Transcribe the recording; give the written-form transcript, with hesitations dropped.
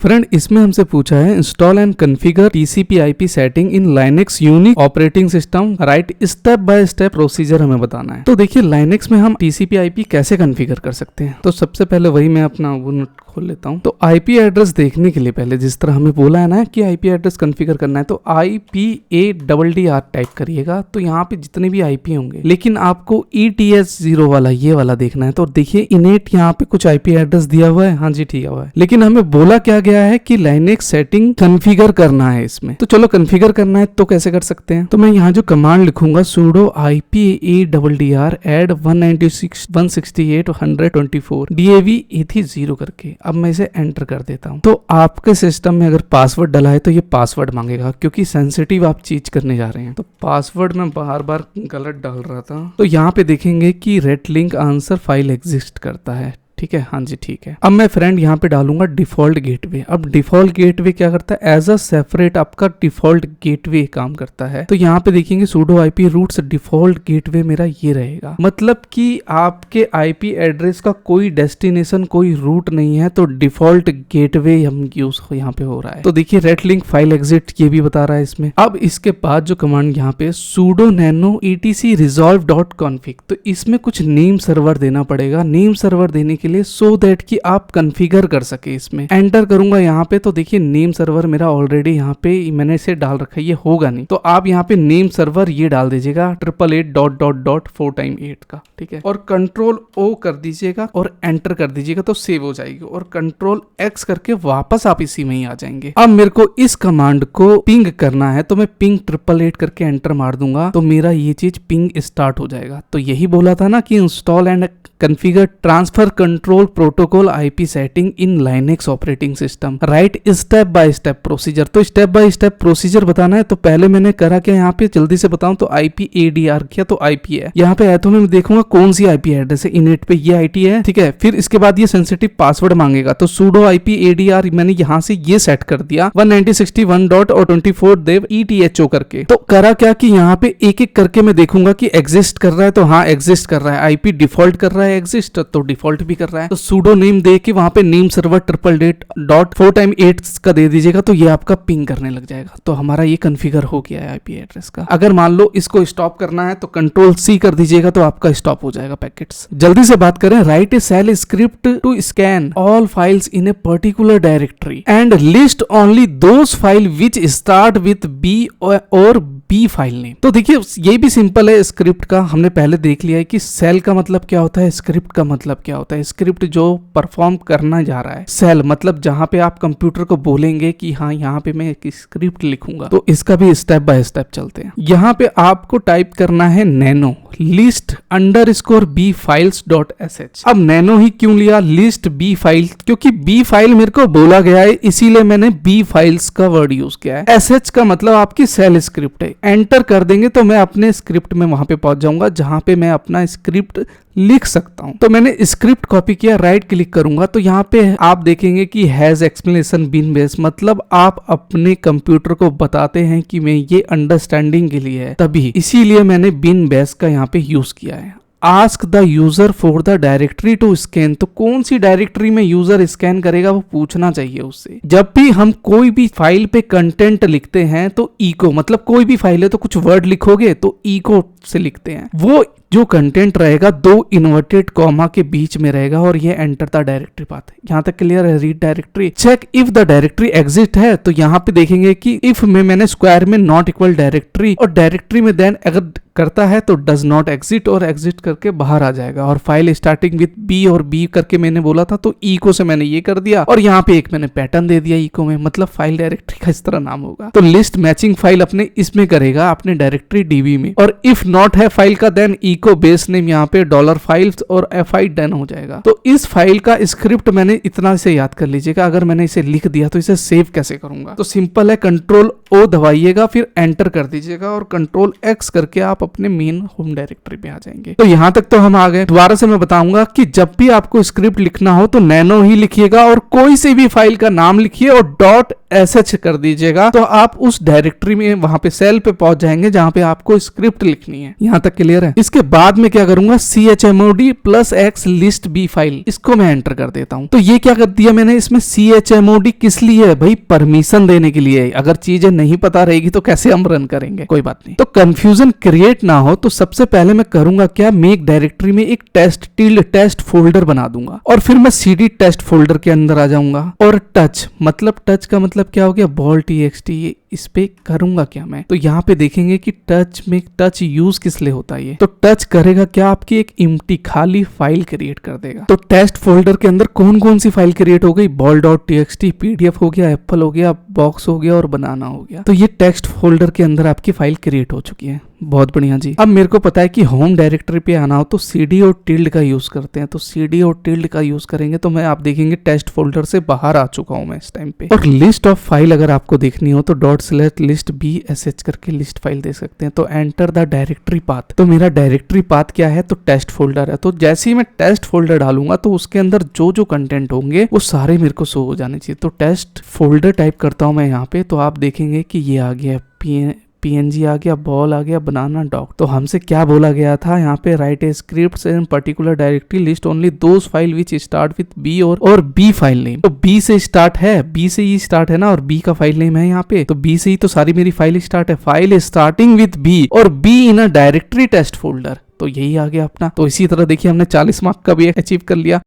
Friend, इसमें हमसे पूछा है install and configure टीसीपी/आईपी setting in Linux unique operating system, right step by step procedure हमें बताना है। तो देखिए लाइनेक्स में हम टीसीपी/आईपी कैसे कॉन्फ़िगर कर सकते हैं। तो सबसे पहले वही मैं अपना वो खोल लेता हूँ। तो आईपी एड्रेस देखने के लिए पहले जिस तरह हमें बोला है ना कि आईपी एड्रेस कॉन्फ़िगर करना है, तो IPADDR टाइप करिएगा। तो यहाँ पे जितने भी आईपी होंगे, लेकिन आपको ETH0 वाला ये वाला देखना है। तो देखिए इनेट यहाँ पे कुछ आईपी एड्रेस दिया हुआ है, हाँ जी ठीक हुआ है, लेकिन हमें बोला क्या गया है कि लाइनेक्स सेटिंग कॉन्फ़िगर करना है इसमें। तो चलो कॉन्फ़िगर करना है तो कैसे कर सकते हैं। तो मैं यहाँ जो कमांड लिखूंगा sudo IPADDR add 192.168.124 DAV/ETH0 करके, अब मैं इसे एंटर कर देता हूँ। तो आपके सिस्टम में अगर पासवर्ड डला है तो ये पासवर्ड मांगेगा, क्योंकि सेंसिटिव आप चीज करने जा रहे हैं। तो पासवर्ड मैं बार बार गलत डाल रहा था। तो यहाँ पे देखेंगे कि rate link answer file exist करता है, ठीक है, हाँ जी ठीक है। अब मैं फ्रेंड यहाँ पे डालूंगा डिफॉल्ट गेटवे। अब डिफॉल्ट गेटवे क्या करता है, एज अ सेपरेट आपका डिफॉल्ट गेटवे काम करता है। तो यहाँ पे देखेंगे sudo IP routes default gateway मेरा ये रहेगा, मतलब कि आपके आईपी एड्रेस का कोई डेस्टिनेशन कोई रूट नहीं है, तो डिफॉल्ट गेटवे हम यूज यहाँ पे हो रहा है। तो देखिए रेट लिंक फाइल एग्जिट ये भी बता रहा है इसमें। अब इसके बाद जो कमांड यहाँ पे sudo nano etc resolve.config, तो इसमें कुछ नेम सर्वर देना पड़ेगा। नेम सर्वर देने के लिए सो दैट कि आप कॉन्फ़िगर कर सके। इसमें एंटर करूंगा यहाँ पे, तो देखिए नेम सर्वर मेरा ऑलरेडी यहाँ पे मैंने इसे डाल रखा है, ये होगा नहीं। तो आप यहाँ पे नेम सर्वर ये डाल दीजिएगा 888.4x8 का, ठीक है, और कंट्रोल O कर दीजिएगा और एंटर कर दीजिएगा, तो सेव हो जाएगी। और कंट्रोल X करके वापस आप इसी में ही आ जाएंगे। अब मेरे को इस कमांड को पिंग करना है, तो मैं पिंग 888 करके एंटर मार दूंगा, तो मेरा ये चीज पिंग स्टार्ट हो जाएगा। तो यही बोला था ना कि install and configure transfer control protocol IP setting in Linux operating system, right step by step procedure. तो स्टेप बाय स्टेप प्रोसीजर बताना है। तो पहले मैंने करा क्या, यहाँ पे जल्दी से बताऊं तो IPADR किया, तो IP है। यहाँ पे तो मैं देखूंगा कौन सी आईपी एड्रेस है, इनेट पे ये IT है, ठीक है। फिर इसके बाद ये सेंसिटिव पासवर्ड मांगेगा, तो sudo IPADR मैंने यहाँ से ये सेट कर दिया 190.61.24 देव ETHO करके। तो करा क्या कि यहाँ पे एक एक करके मैं देखूंगा कि एग्जिस्ट कर रहा है, तो हाँ एग्जिस्ट कर रहा है। आईपी डिफॉल्ट कर रहा है एग्जिस्ट, तो डिफॉल्ट भी कर रहा है। तो sudo नेम दे के वहां पे नेम सर्वर 888.4x8 का दे दीजिएगा, तो ये आपका पिंग करने लग जाएगा। तो हमारा ये कॉन्फ़िगर हो गया है आईपी एड्रेस का। अगर मान लो इसको स्टॉप करना है तो कंट्रोल C कर दीजिएगा, तो आपका स्टॉप हो जाएगा पैकेट्स। जल्दी से बात करें, write a shell script to scan all files in a particular directory and list only those file which start with B और B फाइल नेम। तो देखिए ये भी सिंपल है स्क्रिप्ट का, हमने पहले देख लिया है कि सेल का मतलब क्या होता है, स्क्रिप्ट का मतलब क्या होता है। स्क्रिप्ट जो परफॉर्म करना जा रहा है, सेल मतलब जहां पे आप कंप्यूटर को बोलेंगे कि हाँ यहाँ पे मैं एक स्क्रिप्ट लिखूंगा। तो इसका भी स्टेप बाय स्टेप चलते हैं। यहाँ पे आपको टाइप करना है नैनो लिस्ट _B files.sh। अब नैनो ही क्यों लिया, लिस्ट B फाइल, क्योंकि B फाइल मेरे को बोला गया है, इसीलिए मैंने B फाइल्स का वर्ड यूज किया है। SH का मतलब आपकी सेल स्क्रिप्ट है। एंटर कर देंगे तो मैं अपने स्क्रिप्ट में वहां पे पहुंच जाऊंगा जहां पे मैं अपना स्क्रिप्ट लिख सकता हूं। तो मैंने स्क्रिप्ट कॉपी किया, राइट क्लिक करूंगा, तो यहाँ पे आप देखेंगे कि हैज एक्सप्लेनेशन बीन बेस, मतलब आप अपने कंप्यूटर को बताते हैं कि मैं ये अंडरस्टैंडिंग के लिए है, तभी इसीलिए मैंने बीन बेस का यहाँ पे यूज किया है। Ask the user for the directory to scan, तो कौन सी डायरेक्टरी में यूजर स्कैन करेगा वो पूछना चाहिए उससे। जब भी हम कोई भी फाइल पे कंटेंट लिखते हैं तो इको, मतलब कोई भी फाइल है तो कुछ वर्ड लिखोगे तो इको से लिखते हैं। वो जो कंटेंट रहेगा 2 इन्वर्टेड कॉमा के बीच में रहेगा, और ये एंटर द डायरेक्टरी पाथ है। यहाँ तक क्लियर है। Read directory, check if the directory exist है, तो यहाँ पे देखेंगे कि इफ में मैंने स्क्वायर में नॉट इक्वल डायरेक्टरी, और डायरेक्टरी में देन अगर करता है तो डज नॉट एग्जिट, और एग्जिट करके बाहर आ जाएगा। और फाइल स्टार्टिंग विद B और B करके मैंने बोला था, तो इको से मैंने ये कर दिया, और यहाँ पे एक मैंने पैटर्न दे दिया इको में, मतलब फाइल डायरेक्टरी का इस तरह नाम होगा। तो लिस्ट मैचिंग फाइल अपने इसमें करेगा, अपने डायरेक्टरी DB में, और इफ नॉट है फाइल का देन इको बेस नेम यहाँ पे $files और FI डन हो जाएगा। तो इस फाइल का स्क्रिप्ट मैंने इतना से याद कर लीजिएगा। अगर मैंने इसे लिख दिया तो इसे सेव कैसे करूंगा, तो सिंपल है, कंट्रोल O दबाइएगा, फिर एंटर कर दीजिएगा, और कंट्रोल X करके आप अपने मेन होम डायरेक्टरी पे आ जाएंगे। तो यहाँ तक तो हम आ गए। दोबारा से मैं बताऊंगा कि जब भी आपको स्क्रिप्ट लिखना हो तो नैनो ही लिखिएगा, और कोई सी भी फाइल का नाम लिखिए और .sh कर दीजिएगा, तो आप उस डायरेक्टरी में वहां पे सेल पे पहुंच जाएंगे जहां पे आपको स्क्रिप्ट लिखनी है। यहाँ तक क्लियर है। इसके बाद में क्या करूंगा, chmod plus x list b file, इसको मैं एंटर कर देता हूं। तो ये क्या कर दिया मैंने, इसमें chmod किस लिए है भाई, परमिशन देने के लिए। अगर चीजें नहीं पता रहेगी तो कैसे हम रन करेंगे, कोई बात नहीं। तो कंफ्यूजन क्रिएट ना हो तो सबसे पहले मैं करूंगा क्या, मेक डायरेक्टरी में एक टेस्ट फोल्डर बना दूंगा और फिर मैं cd टेस्ट फोल्डर के अंदर आ जाऊंगा। और टच का मतलब क्या हो गया, ball.txt, ये इस पे करूंगा क्या मैं, तो यहाँ पे देखेंगे कि टच यूज किस लिए होता है ये। तो टच करेगा क्या, आपकी एक एम्प्टी खाली फाइल क्रिएट कर देगा। तो टेस्ट फोल्डर के अंदर कौन कौन सी फाइल क्रिएट हो गई, ball.txt, pdf हो गया, एप्पल हो गया, बॉक्स हो गया और बनाना हो गया। तो ये टेक्स्ट फोल्डर के अंदर आपकी फाइल क्रिएट हो चुकी है। बहुत बढ़िया जी। अब मेरे को पता है कि होम डायरेक्टरी पे आना हो तो cd और टिल्ड का यूज करते हैं, तो cd और टिल्ड का यूज करेंगे तो मैं, आप देखेंगे टेस्ट फोल्डर से बाहर आ चुका हूं मैं इस टाइम पे। और लिस्ट ऑफ फाइल अगर आपको देखनी हो तो ./list bsh करके लिस्ट फाइल दे सकते हैं। तो एंटर द डायरेक्टरी पाथ, तो मेरा डायरेक्टरी पाथ क्या है, तो टेस्ट फोल्डर है। तो जैसे ही मैं टेस्ट फोल्डर डालूंगा तो उसके अंदर जो जो कंटेंट होंगे वो सारे मेरे को शो हो जाने चाहिए। तो टेस्ट फोल्डर टाइप करता हूं मैं यहाँ पे, तो आप देखेंगे कि ये आ गया, PNG आ गया, बॉल आ गया, बनाना डॉग। तो हमसे क्या बोला गया था यहाँ पे, write a script in particular directory list only those file which start with B और बी फाइल नेम। तो बी से स्टार्ट है, बी से ही स्टार्ट है ना, और बी का फाइल नेम है यहाँ पे, तो बी से ही तो सारी मेरी फाइल स्टार्ट है। फाइल स्टार्टिंग विद बी और B in a directory test folder, तो यही आ गया अपना। तो इसी तरह देखिए हमने 40 मार्क का भी अचीव कर लिया।